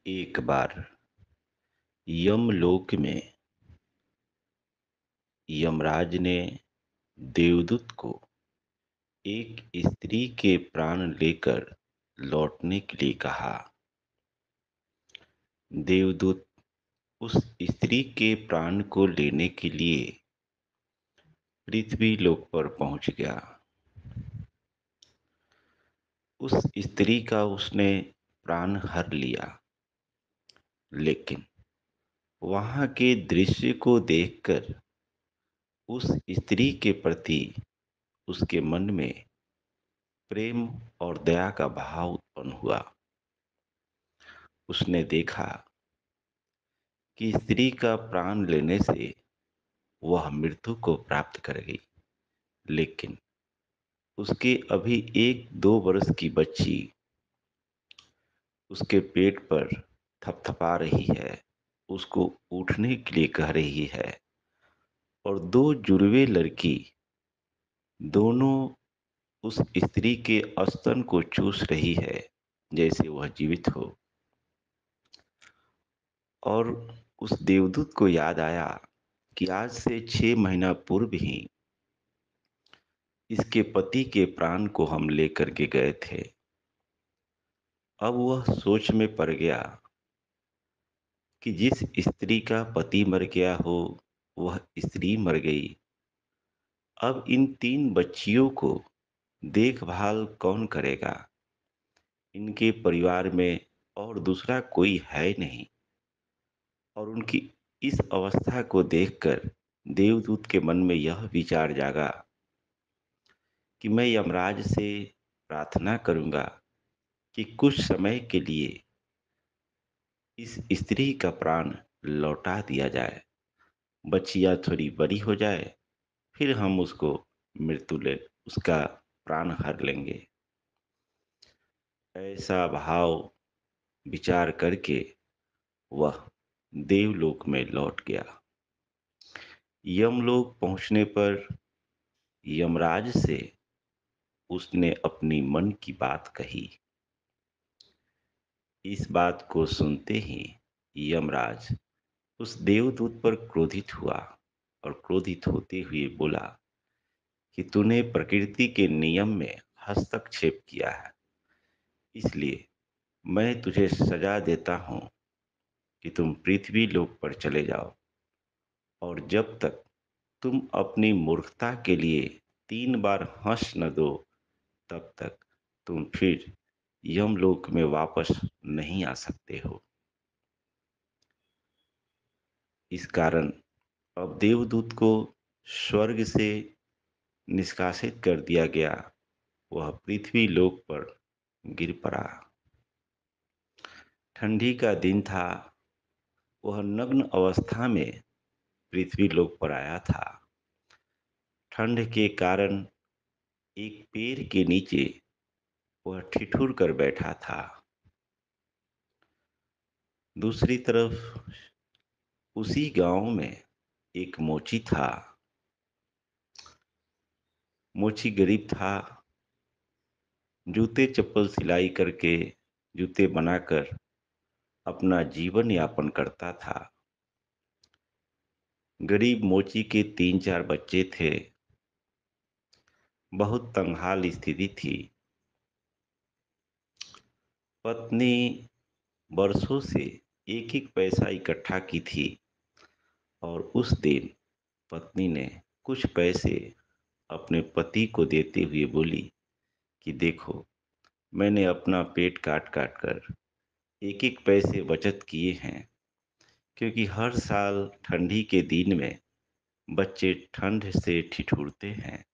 एक बार यमलोक में यमराज ने देवदूत को एक स्त्री के प्राण लेकर लौटने के लिए कहा। देवदूत उस स्त्री के प्राण को लेने के लिए पृथ्वी लोक पर पहुंच गया। उस स्त्री का उसने प्राण हर लिया, लेकिन वहां के दृश्य को देखकर उस स्त्री के प्रति उसके मन में प्रेम और दया का भाव उत्पन्न हुआ। उसने देखा कि स्त्री का प्राण लेने से वह मृत्यु को प्राप्त कर गई, लेकिन उसके अभी 1-2 वर्ष की बच्ची उसके पेट पर थपथपा रही है, उसको उठने के लिए कह रही है, और दो जुड़वे लड़की दोनों उस स्त्री के स्तन को चूस रही है जैसे वह जीवित हो। और उस देवदूत को याद आया कि आज से 6 महीना पूर्व ही इसके पति के प्राण को हम लेकर के गए थे। अब वह सोच में पड़ गया कि जिस स्त्री का पति मर गया हो वह स्त्री मर गई। अब इन 3 बच्चियों को देखभाल कौन करेगा? इनके परिवार में और दूसरा कोई है नहीं। और उनकी इस अवस्था को देखकर देवदूत के मन में यह विचार जागा कि मैं यमराज से प्रार्थना करूंगा कि कुछ समय के लिए इस स्त्री का प्राण लौटा दिया जाए, बच्चियां थोड़ी बड़ी हो जाए, फिर हम उसको मृत्यु ले उसका प्राण हर लेंगे। ऐसा भाव विचार करके वह देवलोक में लौट गया। यमलोक पहुंचने पर यमराज से उसने अपनी मन की बात कही। इस बात को सुनते ही यमराज उस देवदूत पर क्रोधित हुआ और क्रोधित होते हुए बोला कि तूने प्रकृति के नियम में हस्तक्षेप किया है, इसलिए मैं तुझे सजा देता हूं कि तुम पृथ्वी लोक पर चले जाओ, और जब तक तुम अपनी मूर्खता के लिए 3 बार हंस न दो, तब तक तुम फिर यमलोक में वापस नहीं आ सकते हो। इस कारण अब देवदूत को स्वर्ग से निष्कासित कर दिया गया। वह पृथ्वी लोक पर गिर पड़ा। ठंडी का दिन था। वह नग्न अवस्था में पृथ्वी लोक पर आया था। ठंड के कारण एक पेड़ के नीचे वह ठिठुर कर बैठा था। दूसरी तरफ उसी गांव में एक मोची था। मोची गरीब था। जूते चप्पल सिलाई करके, जूते बनाकर अपना जीवन यापन करता था। गरीब मोची के 3-4 बच्चे थे। बहुत तंगहाल स्थिति थी। पत्नी बरसों से एक एक पैसा इकट्ठा की थी, और उस दिन पत्नी ने कुछ पैसे अपने पति को देते हुए बोली कि देखो, मैंने अपना पेट काट काट कर एक एक पैसे बचत किए हैं, क्योंकि हर साल ठंडी के दिन में बच्चे ठंड से ठिठुरते हैं।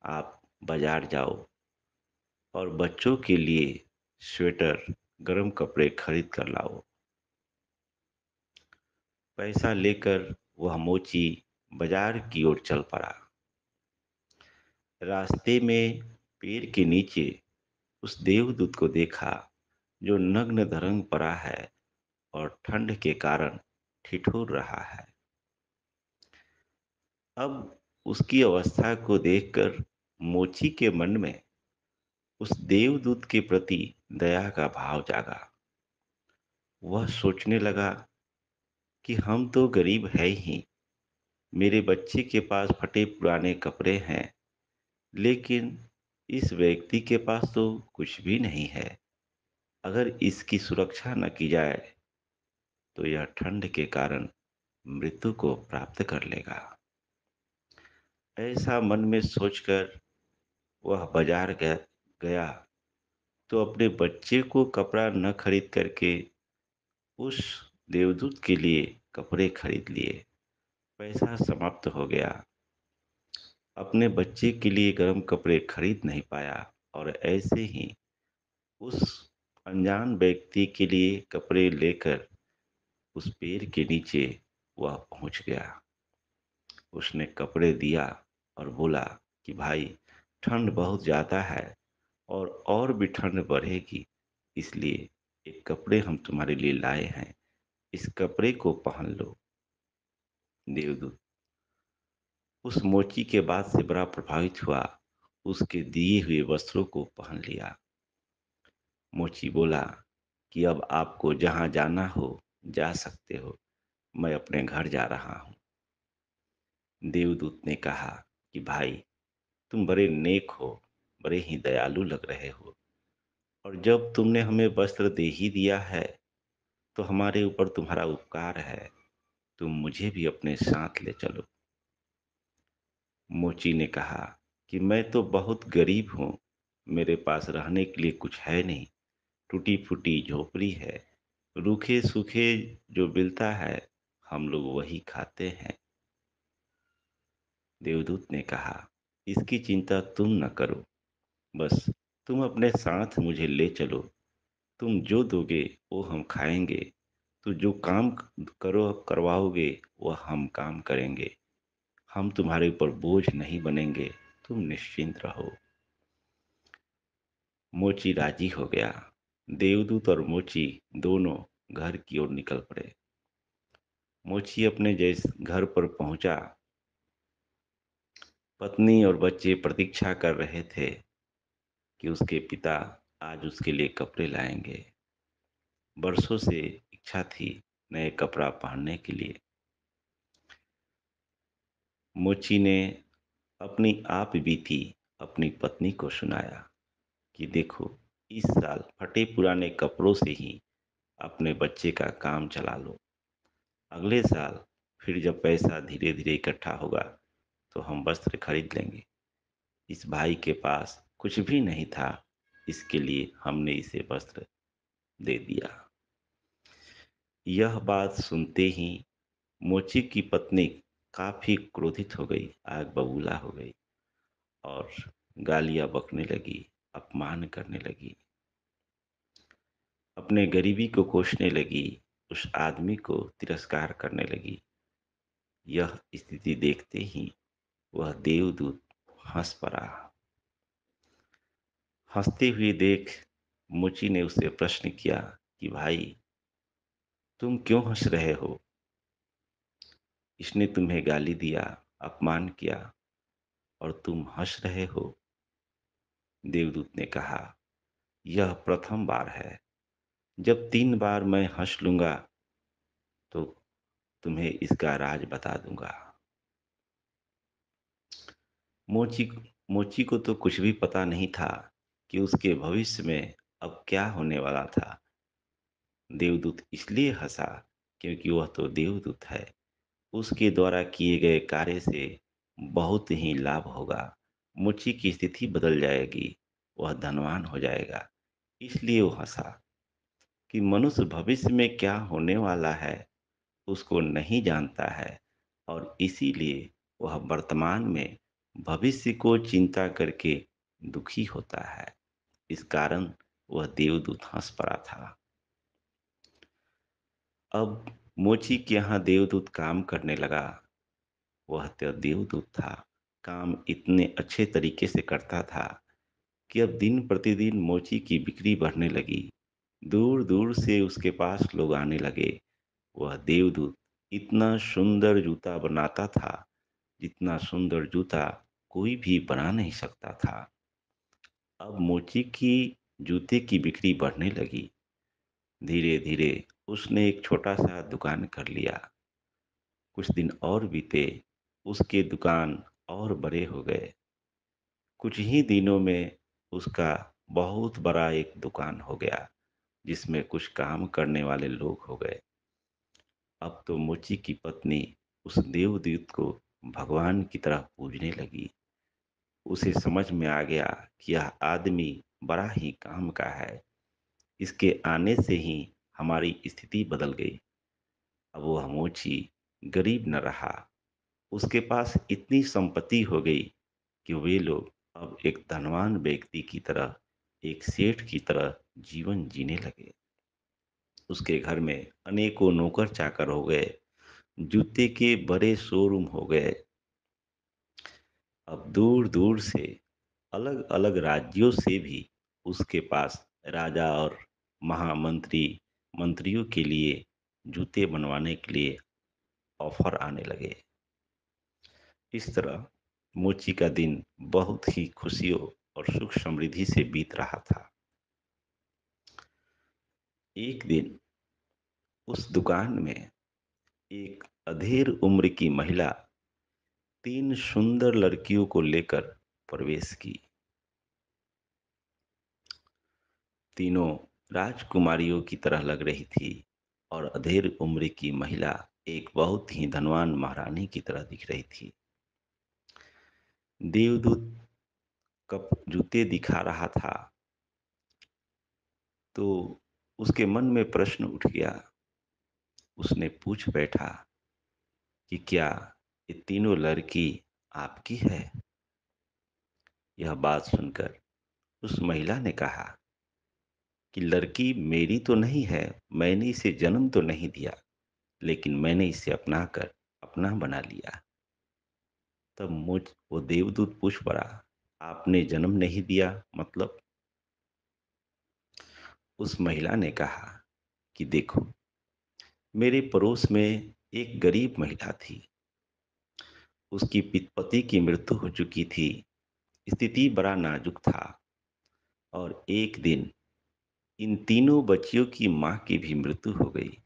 आप बाजार जाओ और बच्चों के लिए स्वेटर, गर्म कपड़े खरीद कर लाओ। पैसा लेकर वह मोची बाजार की ओर चल पड़ा। रास्ते में पेड़ के नीचे उस देवदूत को देखा, जो नग्न धरंग पड़ा है और ठंड के कारण ठिठुर रहा है। अब उसकी अवस्था को देखकर मोची के मन में उस देवदूत के प्रति दया का भाव जागा। वह सोचने लगा कि हम तो गरीब है ही, मेरे बच्चे के पास फटे पुराने कपड़े हैं, लेकिन इस व्यक्ति के पास तो कुछ भी नहीं है। अगर इसकी सुरक्षा न की जाए तो यह ठंड के कारण मृत्यु को प्राप्त कर लेगा। ऐसा मन में सोचकर वह बाजार गया तो अपने बच्चे को कपड़ा न खरीद करके उस देवदूत के लिए कपड़े खरीद लिए। पैसा समाप्त हो गया। अपने बच्चे के लिए गर्म कपड़े खरीद नहीं पाया और ऐसे ही उस अनजान व्यक्ति के लिए कपड़े लेकर उस पेड़ के नीचे वह पहुंच गया। उसने कपड़े दिया और बोला कि भाई, ठंड बहुत ज़्यादा है और भी ठंड बढ़ेगी, इसलिए एक कपड़े हम तुम्हारे लिए लाए हैं, इस कपड़े को पहन लो। देवदूत उस मोची के बात से बड़ा प्रभावित हुआ, उसके दिए हुए वस्त्रों को पहन लिया। मोची बोला कि अब आपको जहाँ जाना हो जा सकते हो, मैं अपने घर जा रहा हूँ। देवदूत ने कहा कि भाई, तुम बड़े नेक हो, बड़े ही दयालु लग रहे हो, और जब तुमने हमें वस्त्र दे ही दिया है तो हमारे ऊपर तुम्हारा उपकार है, तुम मुझे भी अपने साथ ले चलो। मोची ने कहा कि मैं तो बहुत गरीब हूँ, मेरे पास रहने के लिए कुछ है नहीं, टूटी फूटी झोपड़ी है, रूखे सूखे जो मिलता है हम लोग वही खाते हैं। देवदूत ने कहा, इसकी चिंता तुम न करो, बस तुम अपने साथ मुझे ले चलो, तुम जो दोगे वो हम खाएंगे, तो जो काम करो करवाओगे वह हम काम करेंगे, हम तुम्हारे ऊपर बोझ नहीं बनेंगे, तुम निश्चिंत रहो। मोची राजी हो गया। देवदूत और मोची दोनों घर की ओर निकल पड़े। मोची अपने जैस घर पर पहुंचा। पत्नी और बच्चे प्रतीक्षा कर रहे थे कि उसके पिता आज उसके लिए कपड़े लाएंगे। बरसों से इच्छा थी नए कपड़ा पहनने के लिए। मोची ने अपनी आप बीती अपनी पत्नी को सुनाया कि देखो, इस साल फटे पुराने कपड़ों से ही अपने बच्चे का काम चला लो। अगले साल फिर जब पैसा धीरे धीरे इकट्ठा होगा तो हम वस्त्र खरीद लेंगे। इस भाई के पास कुछ भी नहीं था, इसके लिए हमने इसे वस्त्र दे दिया। यह बात सुनते ही मोची की पत्नी काफी क्रोधित हो गई, आग बबूला हो गई और गालियां बकने लगी, अपमान करने लगी, अपने गरीबी को कोसने लगी, उस आदमी को तिरस्कार करने लगी। यह स्थिति देखते ही वह देवदूत हंस पड़ा। हंसते हुए देख मुची ने उससे प्रश्न किया कि भाई, तुम क्यों हंस रहे हो? इसने तुम्हें गाली दिया, अपमान किया और तुम हंस रहे हो? देवदूत ने कहा, यह प्रथम बार है, जब 3 बार मैं हंस लूंगा तो तुम्हें इसका राज बता दूंगा। मोची मोची को तो कुछ भी पता नहीं था कि उसके भविष्य में अब क्या होने वाला था। देवदूत इसलिए हंसा क्योंकि वह तो देवदूत है, उसके द्वारा किए गए कार्य से बहुत ही लाभ होगा, मुची की स्थिति बदल जाएगी, वह धनवान हो जाएगा। इसलिए वो हंसा कि मनुष्य भविष्य में क्या होने वाला है उसको नहीं जानता है, और इसीलिए वह वर्तमान में भविष्य को चिंता करके दुखी होता है। इस कारण वह देवदूत हंस पड़ा था। अब मोची के यहाँ देवदूत काम करने लगा। वह तो देवदूत था, काम इतने अच्छे तरीके से करता था कि अब दिन प्रतिदिन मोची की बिक्री बढ़ने लगी। दूर दूर से उसके पास लोग आने लगे। वह देवदूत इतना सुंदर जूता बनाता था, जितना सुंदर जूता कोई भी बना नहीं सकता था। अब मोची की जूते की बिक्री बढ़ने लगी। धीरे धीरे उसने एक छोटा-सा दुकान कर लिया। कुछ दिन और बीते, उसके दुकान और बड़े हो गए। कुछ ही दिनों में उसका बहुत बड़ा एक दुकान हो गया, जिसमें कुछ काम करने वाले लोग हो गए। अब तो मोची की पत्नी उस देवदूत को भगवान की तरह पूजने लगी। उसे समझ में आ गया कि यह आदमी बड़ा ही काम का है। इसके आने से ही हमारी स्थिति बदल गई। अब वह मोची गरीब न रहा। उसके पास इतनी संपत्ति हो गई कि वे लोग अब एक धनवान व्यक्ति की तरह, एक सेठ की तरह जीवन जीने लगे। उसके घर में अनेकों नौकर चाकर हो गए। जूते के बड़े शोरूम हो गए। अब दूर दूर से, अलग अलग राज्यों से भी उसके पास राजा और महामंत्री, मंत्रियों के लिए जूते बनवाने के लिए ऑफर आने लगे। इस तरह मोची का दिन बहुत ही खुशियों और सुख समृद्धि से बीत रहा था। एक दिन उस दुकान में एक अधेड़ उम्र की महिला तीन सुंदर लड़कियों को लेकर प्रवेश की। तीनों राजकुमारियों की तरह लग रही थी और अधेड़ उम्र की महिला एक बहुत ही धनवान महारानी की तरह दिख रही थी। देवदूत कप जूते दिखा रहा था तो उसके मन में प्रश्न उठ गया। उसने पूछ बैठा कि क्या ये तीनों लड़की आपकी है? यह बात सुनकर उस महिला ने कहा कि लड़की मेरी तो नहीं है, मैंने इसे जन्म तो नहीं दिया, लेकिन मैंने इसे अपना कर अपना बना लिया। तब मुझ वो देवदूत पूछ पड़ा, आपने जन्म नहीं दिया मतलब? उस महिला ने कहा कि देखो, मेरे पड़ोस में एक गरीब महिला थी। उसकी पति की मृत्यु हो चुकी थी। स्थिति बड़ा नाजुक था और एक दिन इन तीनों बच्चियों की माँ की भी मृत्यु हो गई।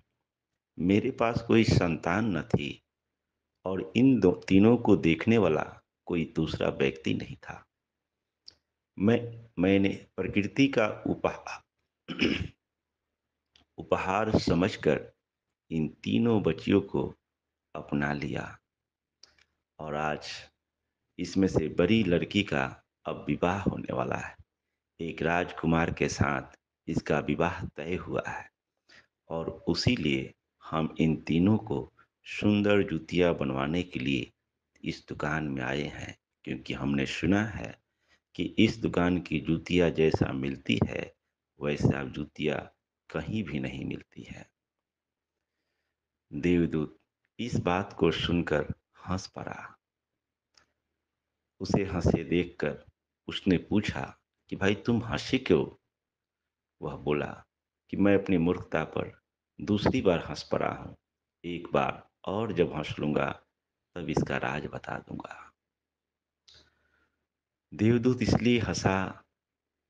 मेरे पास कोई संतान न थी और इन दो तीनों को देखने वाला कोई दूसरा व्यक्ति नहीं था। मैं मैंने प्रकृति का उपहार समझकर इन तीनों बच्चियों को अपना लिया और आज इसमें से बड़ी लड़की का अब विवाह होने वाला है। एक राजकुमार के साथ इसका विवाह तय हुआ है और उसी लिए हम इन तीनों को सुंदर जूतियाँ बनवाने के लिए इस दुकान में आए हैं, क्योंकि हमने सुना है कि इस दुकान की जूतियाँ जैसा मिलती है वैसा जूतियाँ कहीं भी नहीं मिलती है। देवदूत इस बात को सुनकर हंस पड़ा। उसे हंसे देखकर उसने पूछा कि भाई तुम हंसे क्यों? वह बोला कि मैं अपनी मूर्खता पर दूसरी बार हंस पड़ा हूँ। एक बार और जब हंस लूंगा तब इसका राज बता दूंगा। देवदूत इसलिए हंसा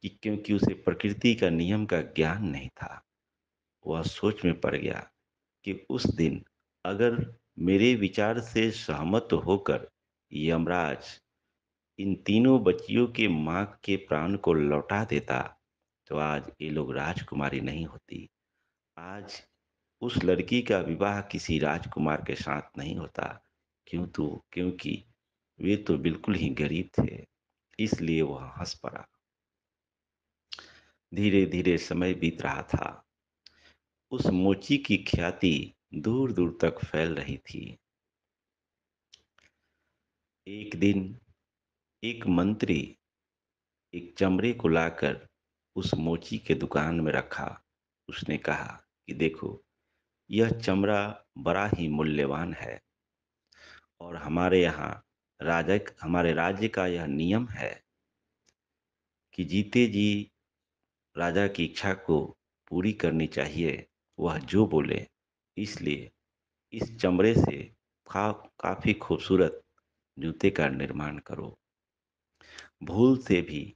कि क्योंकि उसे प्रकृति का नियम का ज्ञान नहीं था। वह सोच में पड़ गया कि उस दिन अगर मेरे विचार से सहमत होकर यमराज इन तीनों बच्चियों के माँ के प्राण को लौटा देता तो आज ये लोग राजकुमारी नहीं होती। आज उस लड़की का विवाह किसी राजकुमार के साथ नहीं होता। क्योंकि वे तो बिल्कुल ही गरीब थे। इसलिए वह हंस पड़ा। धीरे धीरे समय बीत रहा था। उस मोची की ख्याति दूर दूर तक फैल रही थी। एक दिन एक मंत्री एक चमड़े को लाकर उस मोची के दुकान में रखा। उसने कहा कि देखो, यह चमड़ा बड़ा ही मूल्यवान है और हमारे राज्य का यह नियम है कि जीते जी राजा की इच्छा को पूरी करनी चाहिए, वह जो बोले। इसलिए इस चमड़े से काफी खूबसूरत जूते का निर्माण करो। भूल से भी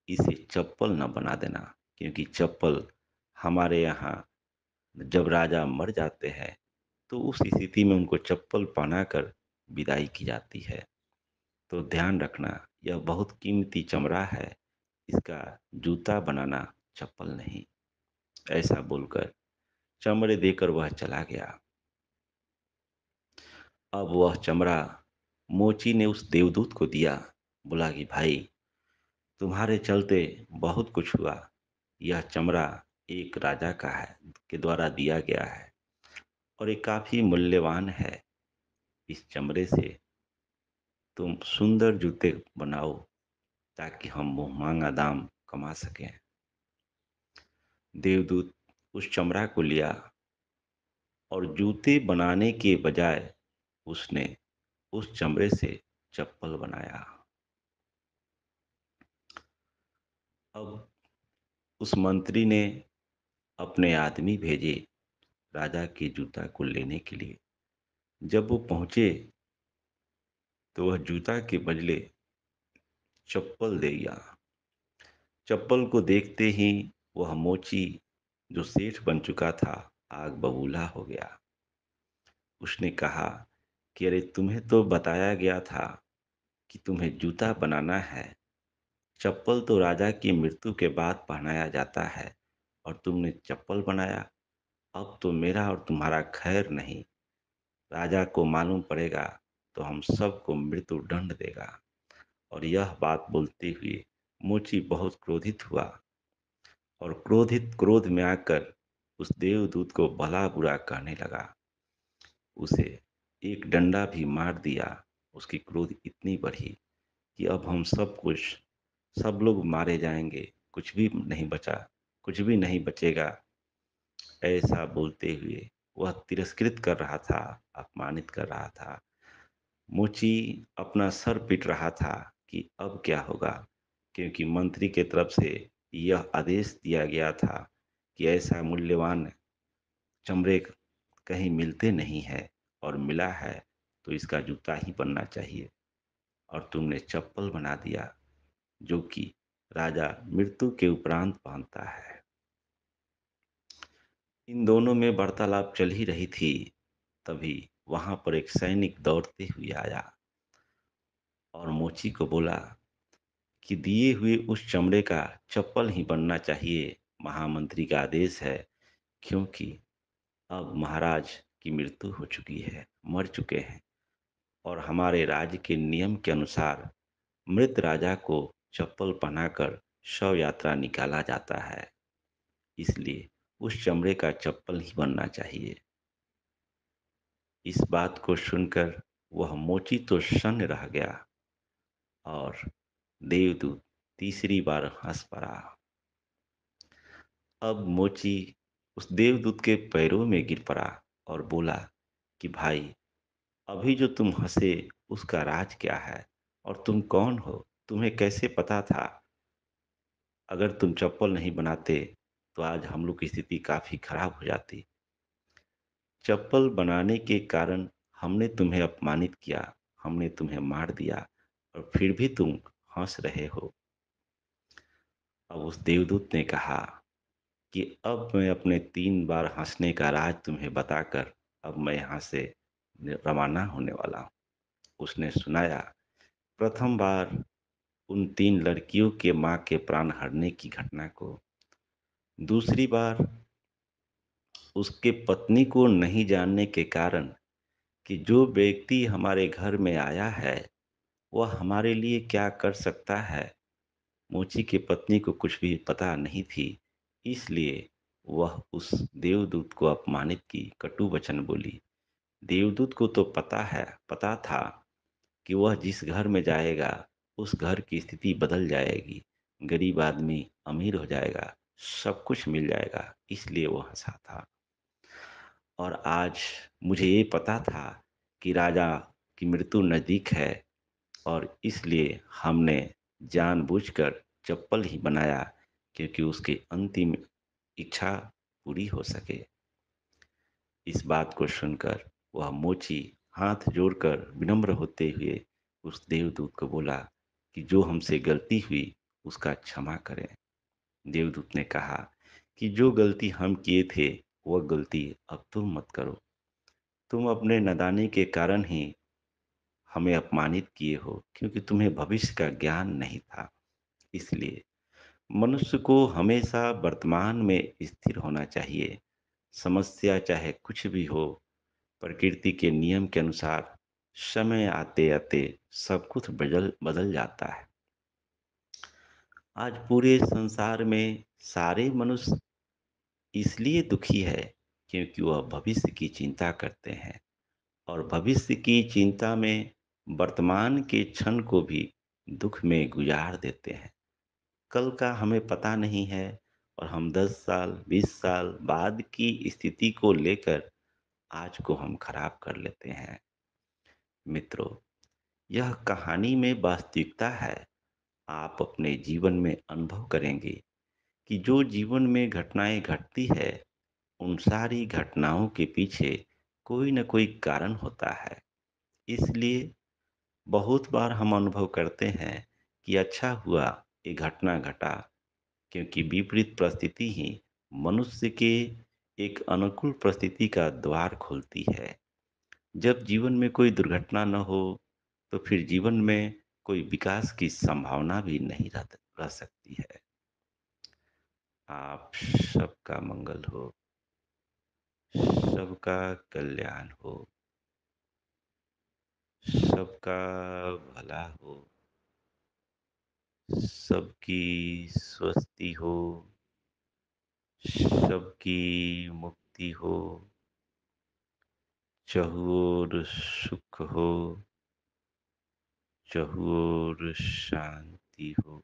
इसे चप्पल न बना देना, क्योंकि चप्पल हमारे यहाँ जब राजा मर जाते हैं तो उस स्थिति में उनको चप्पल पहनाकर विदाई की जाती है। तो ध्यान रखना, यह बहुत कीमती चमड़ा है, इसका जूता बनाना, चप्पल नहीं। ऐसा बोलकर चमड़े देकर वह चला गया। अब वह चमड़ा मोची ने उस देवदूत को दिया। बोला कि भाई, तुम्हारे चलते बहुत कुछ हुआ। यह चमड़ा एक राजा का है, के द्वारा दिया गया है, और ये काफी मूल्यवान है। इस चमड़े से तुम सुंदर जूते बनाओ ताकि हम मुंहमांगा दाम कमा सकें। देवदूत उस चमड़ा को लिया और जूते बनाने के बजाय उसने उस चमड़े से चप्पल बनाया। अब उस मंत्री ने अपने आदमी भेजे राजा के जूता को लेने के लिए। जब वो पहुंचे तो वह जूता के बदले चप्पल दे गया। चप्पल को देखते ही वह मोची, जो सेठ बन चुका था, आग बबूला हो गया। उसने कहा कि अरे, तुम्हें तो बताया गया था कि तुम्हें जूता बनाना है। चप्पल तो राजा की मृत्यु के बाद पहनाया जाता है, और तुमने चप्पल बनाया। अब तो मेरा और तुम्हारा खैर नहीं। राजा को मालूम पड़ेगा तो हम सबको मृत्यु दंड देगा। और यह बात बोलते हुए मोची बहुत क्रोधित हुआ, और क्रोध में आकर उस देवदूत को भला बुरा कहने लगा। उसे एक डंडा भी मार दिया। उसकी क्रोध इतनी बढ़ी कि अब हम सब लोग मारे जाएंगे, कुछ भी नहीं बचा, कुछ भी नहीं बचेगा। ऐसा बोलते हुए वह तिरस्कृत कर रहा था, अपमानित कर रहा था। मोची अपना सर पीट रहा था कि अब क्या होगा, क्योंकि मंत्री के तरफ से यह आदेश दिया गया था कि ऐसा मूल्यवान चमड़े कहीं मिलते नहीं है, और मिला है तो इसका जूता ही बनना चाहिए। और तुमने चप्पल बना दिया, जो कि राजा मृत्यु के उपरांत पहनता है। इन दोनों में वार्तालाप चल ही रही थी, तभी वहां पर एक सैनिक दौड़ते हुए आया और मोची को बोला कि दिए हुए उस चमड़े का चप्पल ही बनना चाहिए। महामंत्री का आदेश है, क्योंकि अब महाराज की मृत्यु हो चुकी है, मर चुके हैं, और हमारे राज्य के नियम के अनुसार मृत राजा को चप्पल पहनाकर शव यात्रा निकाला जाता है। इसलिए उस चमड़े का चप्पल ही बनना चाहिए। इस बात को सुनकर वह मोची तो शून्य रह गया, और देवदूत तीसरी बार हंस पड़ा। अब मोची उस देवदूत के पैरों में गिर पड़ा और बोला कि भाई, अभी जो तुम हंसे उसका राज क्या है, और तुम कौन हो, तुम्हें कैसे पता था? अगर तुम चप्पल नहीं बनाते तो आज हम लोग की स्थिति काफी खराब हो जाती। चप्पल बनाने के कारण हमने तुम्हें अपमानित किया, हमने तुम्हें मार दिया, और फिर भी तुम हंस रहे हो। अब उस देवदूत ने कहा कि अब मैं अपने 3 बार हंसने का राज तुम्हें बताकर अब मैं यहाँ से रवाना होने वाला हूँ। उसने सुनाया, प्रथम बार उन 3 लड़कियों के माँ के प्राण हरने की घटना को। दूसरी बार उसके पत्नी को नहीं जानने के कारण कि जो व्यक्ति हमारे घर में आया है वह हमारे लिए क्या कर सकता है। मोची की पत्नी को कुछ भी पता नहीं थी, इसलिए वह उस देवदूत को अपमानित की, कटु वचन बोली। देवदूत को तो पता था कि वह जिस घर में जाएगा उस घर की स्थिति बदल जाएगी, गरीब आदमी अमीर हो जाएगा, सब कुछ मिल जाएगा, इसलिए वो हंसा था। और आज मुझे ये पता था कि राजा की मृत्यु नज़दीक है, और इसलिए हमने जानबूझकर चप्पल ही बनाया, क्योंकि उसकी अंतिम इच्छा पूरी हो सके। इस बात को सुनकर वह मोची हाथ जोड़कर विनम्र होते हुए उस देवदूत को बोला कि जो हमसे गलती हुई उसका क्षमा करें। देवदूत ने कहा कि जो गलती हम किए थे वह गलती अब तुम मत करो। तुम अपने नादानी के कारण ही हमें अपमानित किए हो, क्योंकि तुम्हें भविष्य का ज्ञान नहीं था। इसलिए मनुष्य को हमेशा वर्तमान में स्थिर होना चाहिए। समस्या चाहे कुछ भी हो, प्रकृति के नियम के अनुसार समय आते आते सब कुछ बदल बदल जाता है। आज पूरे संसार में सारे मनुष्य इसलिए दुखी है क्योंकि वह भविष्य की चिंता करते हैं, और भविष्य की चिंता में वर्तमान के क्षण को भी दुख में गुजार देते हैं। कल का हमें पता नहीं है, और हम 10 साल 20 साल बाद की स्थिति को लेकर आज को हम खराब कर लेते हैं। मित्रों, यह कहानी में वास्तविकता है। आप अपने जीवन में अनुभव करेंगे कि जो जीवन में घटनाएं घटती है, उन सारी घटनाओं के पीछे कोई न कोई कारण होता है। इसलिए बहुत बार हम अनुभव करते हैं कि अच्छा हुआ ये घटना घटा, क्योंकि विपरीत परिस्थिति ही मनुष्य के एक अनुकूल परिस्थिति का द्वार खोलती है। जब जीवन में कोई दुर्घटना न हो, तो फिर जीवन में कोई विकास की संभावना भी नहीं रह सकती है। आप सबका मंगल हो, सबका कल्याण हो, सबका भला हो, सबकी स्वस्ति हो, सबकी मुक्ति हो, चहुओर सुख हो, चहुओर शांति हो।